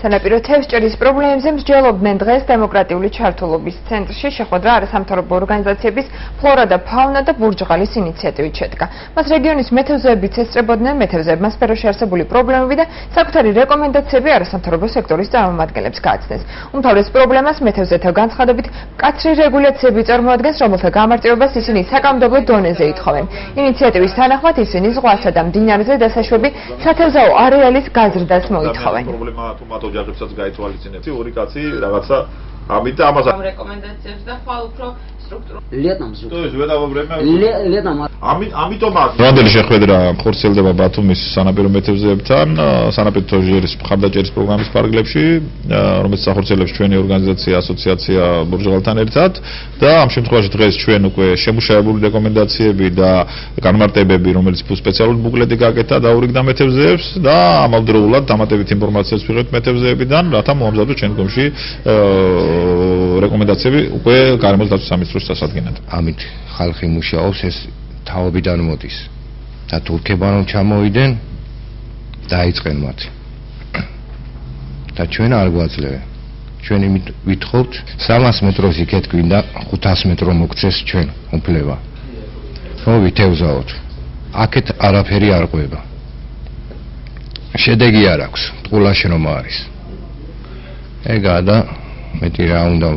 სანაპირო თევზჭერის პრობლემებზე მსჯელობდნენ დღეს დემოკრატიული ჩართულობის ცენტრში შეხვედრა არასამთავრობო ორგანიზაციების ფლორა და ფაუნა და ბურჯღალის ინიციატივით შედგა. მას რეგიონის მეთევზეებიც ესწრებოდნენ მეთევზეებმა სფეროში არსებული პრობლემები და საკუთარი რეკომენდაციები არასამთავრობო სექტორის წარმომადგენლებს გააცნეს. უმთავრეს პრობლემას მეთევზეთა განცხადებით მკაცრი რეგულაციები წარმოადგენს, რომელთა გამარტივებას ისინი საკანონმდებლო დონეზე ითხოვენ. ინიციატივის თანახმად ისინი ზღვასა და მდინარეზე დასაშვები სათევზაო არეალის გაზრდას მოითხოვენ. პრობლემა თუმად ოჯახებსაც გაითვალისწინებს. ორი კაცი რაღაცა ამით ამას რეკომენდაციებს და ხვალ უფრო ამიტომაც მოდელი შეხვედრა ხორციელდება ბათუმის სანაპირო მეთევზეებთან სანაპირო თევზჭერის მხარდაჭერის პროგრამის ფარგლებში, რომელიც ახორციელებს ჩვენი ორგანიზაცია ასოციაცია ბურჯღალთან ერთად და ამ შემთხვევაში დღეს ჩვენ უკვე შემუშავებული რეკომენდაციები და განმარტებები, რომელიც სპეციალური ბუკლეტი გაკეთა დაურიგდა მეთევზეებს და ამავდროულად დამატებით ინფორმაციას ვიღებთ მეთევზეებიდან, რათა მოამზადოთ შემდგომში რეკომენდაციები უკვე გარემოს დაცვის სამინისტროს დასადგენად. ამით ხალხი მუშაობს, ეს თავობიდან მოდის და თურქებმა რომ ჩამოვიდნენ დაიწყენ მათ და ჩვენ არ გვაძლევენ. ჩვენ ვითხოვთ 300 მეტროს იქეთ გვინდა 500 მეტრო მოგცეს ჩვენ უფლება რომ ვითევზაოთ. აქეთ არაფერი არ ყვება, შედეგი არ აქვს, ტყუილაში რომ არის ეგაა და მეტი რა უნდა